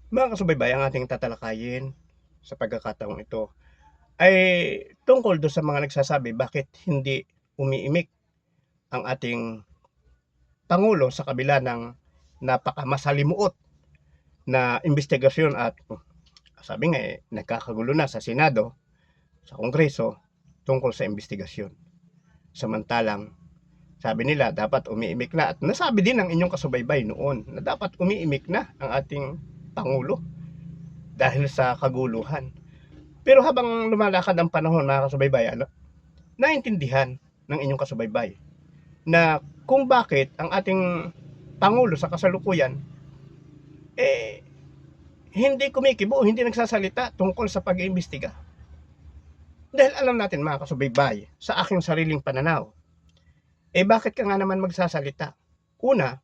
Mga kasubaybay, ang ating tatalakayin sa pagkakataong ito ay tungkol do'n sa mga nagsasabi bakit hindi umiimik ang ating pangulo sa kabila ng napakamasalimuot na imbestigasyon at sabi nga, nagkakagulo na sa Senado, sa Kongreso tungkol sa imbestigasyon. Samantalang sabi nila dapat umiimik na at nasabi din ng inyong kasubaybay noon na dapat umiimik na ang ating pangulo dahil sa kaguluhan. Pero habang lumalakad ang panahon, mga kasubaybay, naintindihan ng inyong kasubaybay na kung bakit ang ating Pangulo sa kasalukuyan, eh, hindi kumikibo, hindi nagsasalita tungkol sa pag-iimbestiga. Dahil alam natin, mga kasubaybay, sa aking sariling pananaw, bakit ka nga naman magsasalita? Una,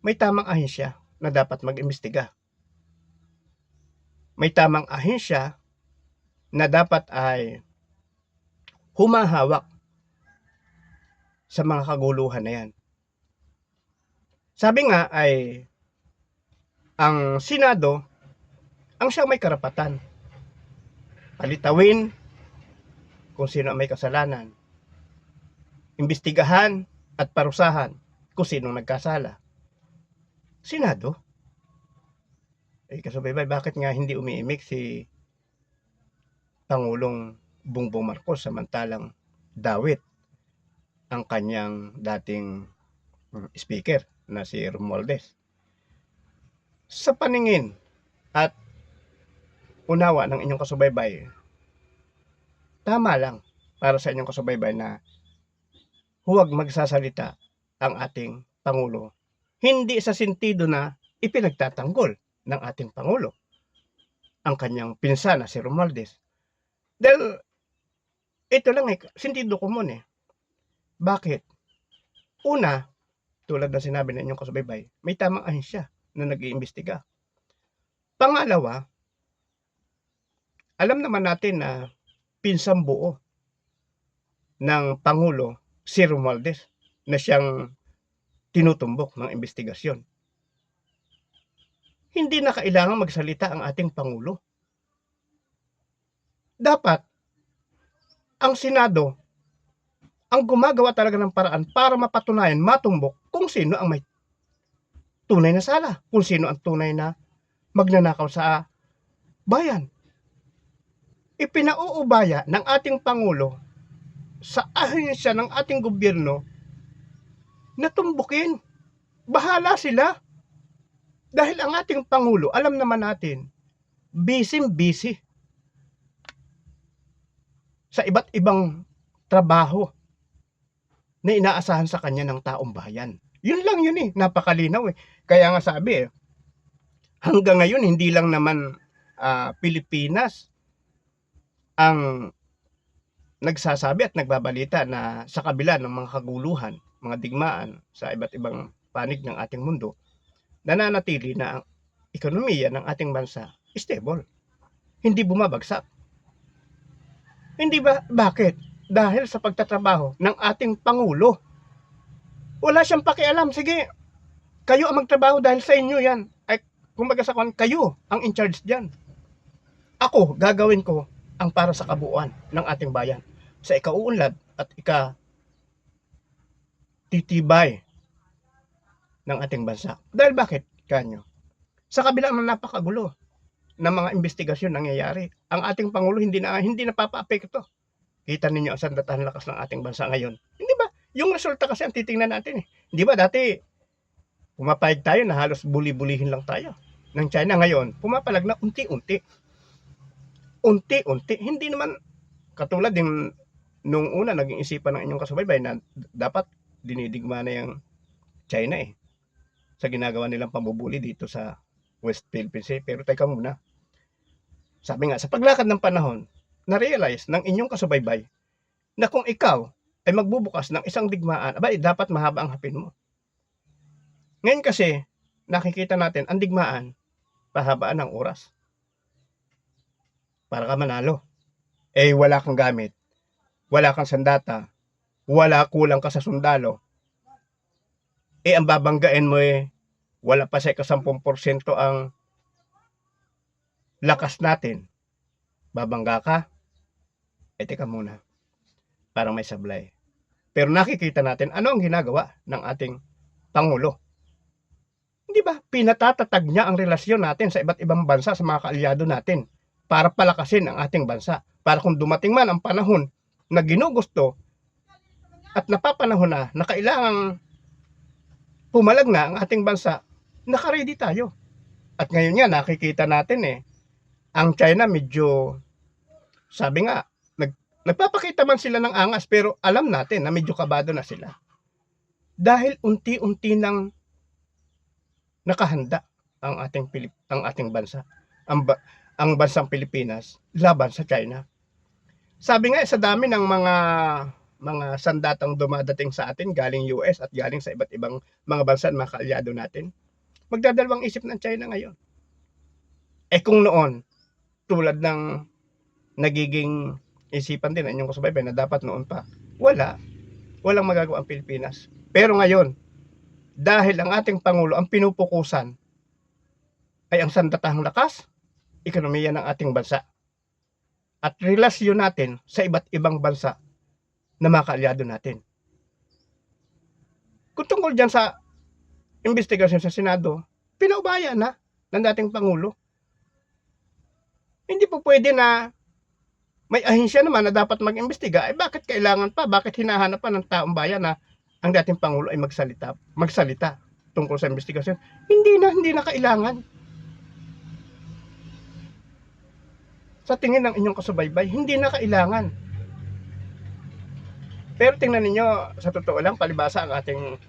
may tamang ahensya na dapat mag-imbestiga. May tamang ahensya na dapat ay humahawak sa mga kaguluhan na yan. Sabi nga ay ang Senado ang siyang may karapatan palitawin kung sino ang may kasalanan, imbestigahan at parusahan kung sino nagkasala. Senado. Kasubaybay, bakit nga hindi umiimik si Pangulong Bongbong Marcos samantalang dawit ang kanyang dating speaker na si Romualdez? Sa paningin at unawa ng inyong kasubaybay, tama lang para sa inyong kasubaybay na huwag magsasalita ang ating Pangulo. Hindi sa sentido na ipinagtatanggol ng ating Pangulo ang kanyang pinsan na si Romualdez. Dahil ito lang sentido komon Bakit? Una, tulad ng sinabi ng inyong kasubaybay, may tamang ahensya na nag-iimbestiga. Pangalawa, alam naman natin na pinsang buo ng Pangulo si Romualdez na siyang tinutumbok ng investigasyon. Hindi na kailangan magsalita ang ating Pangulo. Dapat ang Senado ang gumagawa talaga ng paraan para mapatunayan, matumbok kung sino ang may tunay na sala, kung sino ang tunay na magnanakaw sa bayan. Ipinauubaya ng ating Pangulo sa ahensya ng ating gobyerno na tumbukin. Bahala sila. Dahil ang ating Pangulo, alam naman natin, busy sa iba't ibang trabaho na inaasahan sa kanya ng taong bayan. Yun lang yun napakalinaw Kaya nga sabi hanggang ngayon hindi lang naman Pilipinas ang nagsasabi at nagbabalita na sa kabila ng mga kaguluhan, mga digmaan sa iba't ibang panig ng ating mundo, nananatili na ang ekonomiya ng ating bansa stable. Hindi bumabagsak. Hindi ba? Bakit? Dahil sa pagtatrabaho ng ating Pangulo. Wala siyang pakialam. Sige, kayo ang magtrabaho dahil sa inyo yan. Ay, kumbaga sa kayo ang in charge dyan. Ako, gagawin ko ang para sa kabuuan ng ating bayan. Sa ikauunlad at titibay ng ating bansa. Dahil bakit? Kanyo? Sa kabila ng napakagulo ng mga investigasyon nangyayari, ang ating Pangulo hindi napapaapekto. Kita ninyo ang sandatahan lakas ng ating bansa ngayon. Hindi ba? Yung resulta kasi ang titingnan natin Hindi ba dati pumapayag tayo na halos buli-bulihin lang tayo ng China. Ngayon, pumapalag na unti-unti. Unti-unti. Hindi naman katulad din nung una naging isipan ng inyong kasubaybay na dapat dinidigma na yung China sa ginagawa nilang pambubuli dito sa West Philippines Pero teka muna. Sabi nga, sa paglakad ng panahon, na-realize ng inyong kasubaybay na kung ikaw ay magbubukas ng isang digmaan, dapat mahaba ang hapin mo. Ngayon kasi, nakikita natin ang digmaan, pahabaan ng oras. Para ka manalo. Wala kang gamit, wala kang sandata, wala kulang ka sa sundalo. Ang babanggain mo wala pa sa 10% ang lakas natin, babangga ka, teka muna, parang may sablay. Pero nakikita natin ano ang ginagawa ng ating Pangulo. Hindi ba? Pinatatatag niya ang relasyon natin sa iba't ibang bansa, sa mga kaalyado natin, para palakasin ang ating bansa. Para kung dumating man ang panahon na ginugusto at napapanahon na kailangang pumalag na ang ating bansa, naka-ready tayo. At ngayon nga, nakikita natin ang China medyo, sabi nga, nagpapakita man sila ng angas, pero alam natin na medyo kabado na sila. Dahil unti-unti nang nakahanda ang ating bansa, ang bansang Pilipinas laban sa China. Sabi nga sa dami ng mga sandatang dumadating sa atin galing US at galing sa iba't ibang mga bansa at mga kaalyado natin, magdadalawang isip ng China ngayon. Kung noon, tulad ng nagiging isipan din ng inyong kasabay na dapat noon pa, walang magagawa ang Pilipinas. Pero ngayon, dahil ang ating Pangulo ang pinupukusan ay ang sandatahang lakas, ekonomiya ng ating bansa at relasyon natin sa iba't ibang bansa na mga kaalyado natin. Kung tungkol dyan sa investigasyon sa Senado, pinaubaya na ng dating Pangulo. Hindi po pwede na may ahensya naman na dapat mag-imbestiga, bakit kailangan pa, bakit hinahanap pa ng taong bayan na ang dating Pangulo ay magsalita tungkol sa investigasyon? Hindi na kailangan. Sa tingin ng inyong kasubaybay, hindi na kailangan. Pero tingnan ninyo, sa totoo lang, palibasa ang ating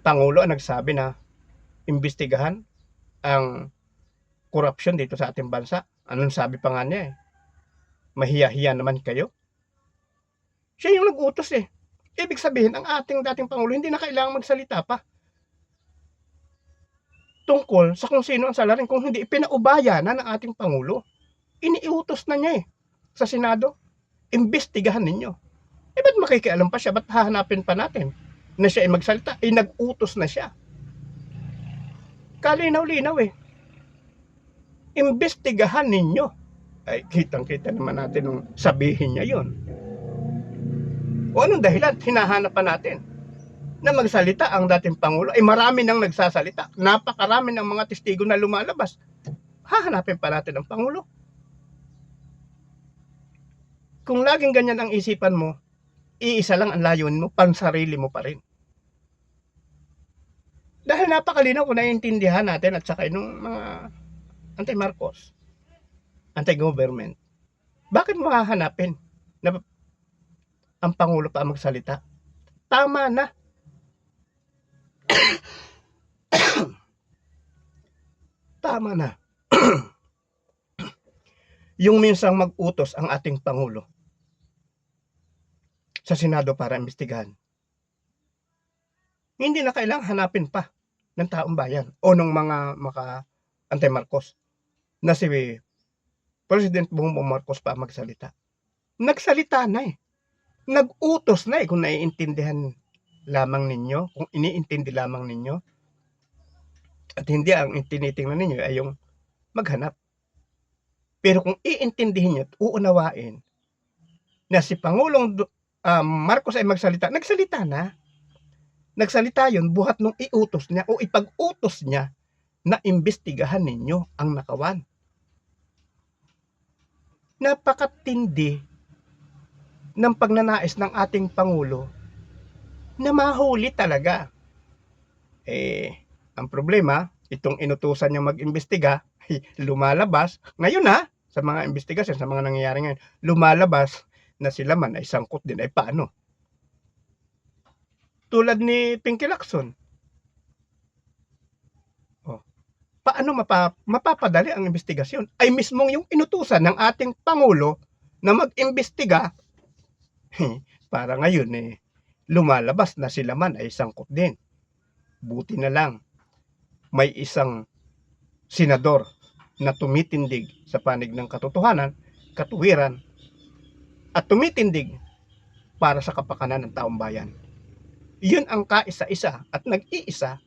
Pangulo ang nagsabi na imbestigahan ang korupsyon dito sa ating bansa. Anong sabi pa nga niya Mahiya-hiya naman kayo. Siya yung nag-utos Ibig sabihin, ang ating dating Pangulo hindi na kailangang magsalita pa tungkol sa kung sino ang salarin, kung hindi ipinaubaya na ng ating Pangulo. Iniutos na niya sa Senado. Imbestigahan ninyo. Ba't makikialam pa siya? Ba't hahanapin pa natin na siya ay magsalita? Nag-utos na siya. Kalinaw-linaw Imbestigahan ninyo. Kitang-kita naman natin nung sabihin niya yon. O anong dahilan? Hinahanap pa natin na magsalita ang dating Pangulo. Marami nang nagsasalita. Napakarami ng mga testigo na lumalabas. Hahanapin pa natin ang Pangulo. Kung laging ganyan ang isipan mo, iisa lang ang layunin mo, pansarili mo pa rin. Dahil napakalinaw kung naiintindihan natin at saka yung mga anti-Marcos, anti-government, bakit mo hahanapin na ang Pangulo pa ang magsalita? Tama na. Tama na. Yung minsang mag-utos ang ating Pangulo sa Senado para imbestigahan, hindi na kailangang hanapin pa ng taong bayan o ng mga anti-Marcos na si President Bongbong Marcos pa magsalita. Nagsalita na Nag-utos na kung naiintindihan lamang ninyo, kung iniintindi lamang ninyo, at hindi ang tinitingnan ninyo ay yung maghanap. Pero kung iintindihin nyo at uunawain na si Pangulong Marcos ay magsalita, nagsalita na. Nagsalita yun buhat nung iutos niya o ipag-utos niya na imbestigahan ninyo ang nakawan. Napakatindi ng pagnanais ng ating Pangulo na mahuli talaga. Ang problema, itong inutusan niya mag-imbestiga, lumalabas, ngayon sa mga investigasyon, sa mga nangyayari ngayon, lumalabas na sila man ay sangkot din. Paano? Tulad ni Pinky Lacson. Paano mapapadali ang investigasyon? Ay mismong yung inutusan ng ating Pangulo na mag-imbestiga, para ngayon lumalabas na sila man ay sangkot din. Buti na lang may isang senador na tumitindig sa panig ng katotohanan, katuwiran, at tumitindig para sa kapakanan ng taong bayan. Yun ang kaisa-isa at nag-iisa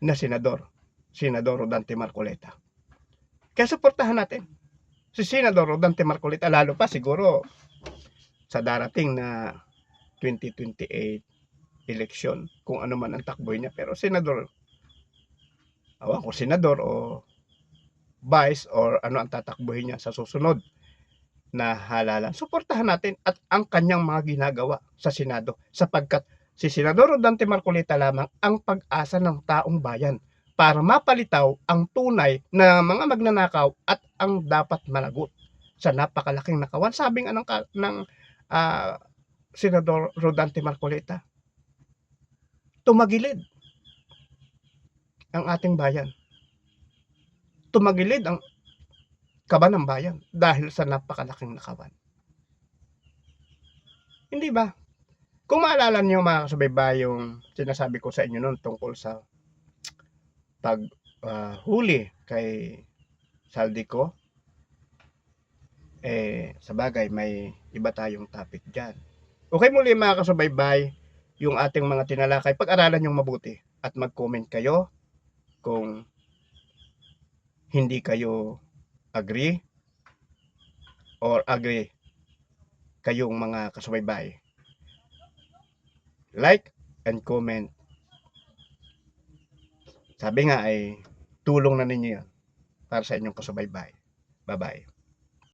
na Senador Rodante Marcoleta. Kaya suportahan natin si Senador Rodante Marcoleta, lalo pa siguro sa darating na 2028 election, kung ano man ang takbo niya. Pero senador, awan ko senador o vice or ano ang tatakbuhin niya sa susunod na halalan. Suportahan natin at ang kanyang mga ginagawa sa Senado, sapagkat si Senador Rodante Marcoleta lamang ang pag-asa ng taong bayan para mapalitaw ang tunay na mga magnanakaw at ang dapat managot sa napakalaking nakawan. Sabi nga ng Senador Rodante Marcoleta, tumagilid ang ating bayan. Tumagilid ang kaban ng bayan dahil sa napakalaking nakawan. Hindi ba? Kung maalala niyo mga kasubaybay yung sinasabi ko sa inyo noon tungkol sa huli kay Saldico, sa bagay may iba tayong topic dyan. Okay, muli mga kasubaybay, yung ating mga tinalakay, pag-aralan yung mabuti at mag-comment kayo kung hindi kayo agree or agree kayong mga kasubaybay. Like and comment. Sabi nga ay tulong na ninyo yan para sa inyong kasubaybay. Bye-bye.